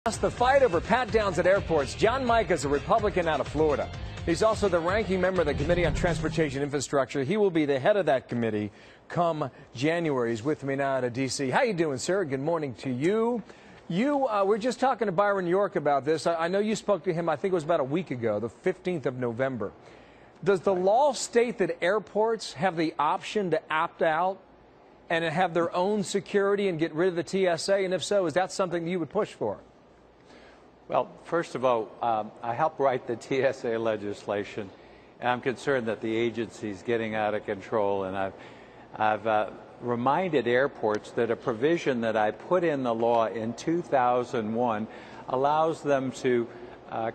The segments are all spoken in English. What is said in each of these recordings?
The fight over pat-downs at airports. John Mike is a Republican out of Florida. He's also the ranking member of the Committee on Transportation Infrastructure. He will be the head of that committee come January. He's with me now out of D.C. How you doing, sir? Good morning to you. We're just talking to Byron York about this. I know you spoke to him, I think it was about a week ago, the 15th of November. Does the law state that airports have the option to opt out and have their own security and get rid of the TSA? And if so, is that something you would push for? Well, first of all, I helped write the TSA legislation, and I'm concerned that the agency is getting out of control. And I've reminded airports that a provision that I put in the law in 2001 allows them to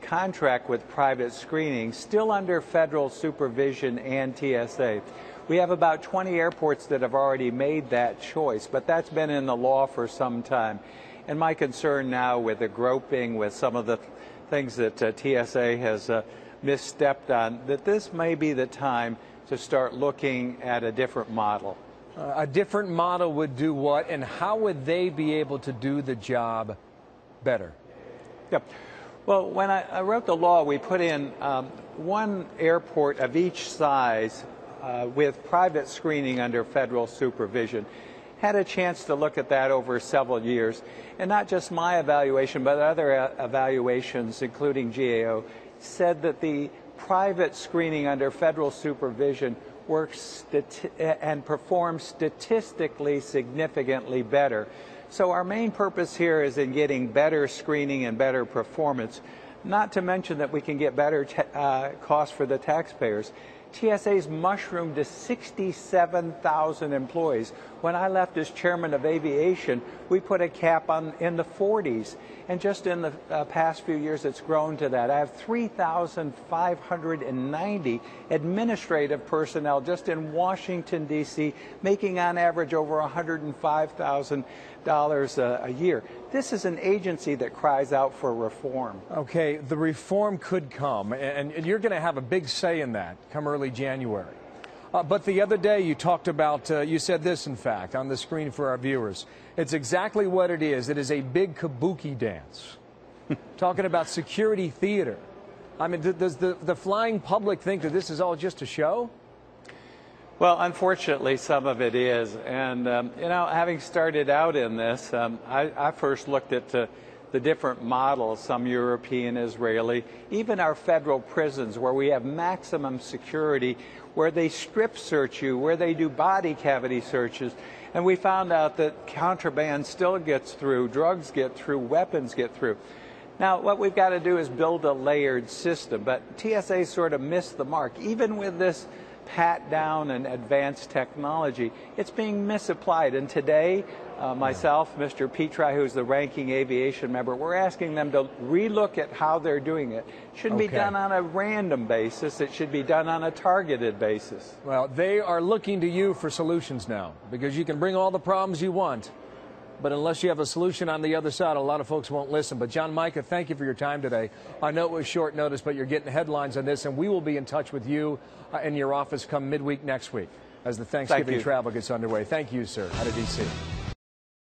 contract with private screening, still under federal supervision and TSA. We have about 20 airports that have already made that choice, but that's been in the law for some time. And my concern now with the groping, with some of the things that TSA has misstepped on, that this may be the time to start looking at a different model. A different model would do what, and how would they be able to do the job better? Yep. Well, when I wrote the law, we put in one airport of each size with private screening under federal supervision. Had a chance to look at that over several years, and not just my evaluation, but other evaluations, including GAO, said that the private screening under federal supervision works and performs statistically significantly better. So our main purpose here is in getting better screening and better performance, not to mention that we can get better costs for the taxpayers. TSA's mushroomed to 67,000 employees. When I left as chairman of aviation, we put a cap in the 40s. And just in the past few years, it's grown to that. I have 3,590 administrative personnel just in Washington, D.C., making on average over $105,000 a year. This is an agency that cries out for reform. Okay, the reform could come, and you're going to have a big say in that come early January. But the other day you talked about, you said this, in fact, on the screen for our viewers. It's exactly what it is. It is a big kabuki dance. Talking about security theater. I mean, does the flying public think that this is all just a show? Well, unfortunately, some of it is. And, you know, having started out in this, I first looked at the different models, some European, Israeli, even our federal prisons where we have maximum security, where they strip search you, where they do body cavity searches. And we found out that contraband still gets through, drugs get through, weapons get through. Now, what we've got to do is build a layered system, but TSA sort of missed the mark. Even with this pat down and advanced technology, it's being misapplied. And today, myself, Mr. Petri, who's the ranking aviation member, we're asking them to relook at how they're doing it. It shouldn't be done on a random basis. It should be done on a targeted basis. Well, they are looking to you for solutions now, because you can bring all the problems you want, but unless you have a solution on the other side, a lot of folks won't listen. But John Micah, thank you for your time today. I know it was short notice, but you're getting headlines on this, and we will be in touch with you in your office come midweek next week as the Thanksgiving travel gets underway. Thank you, sir, out of D.C.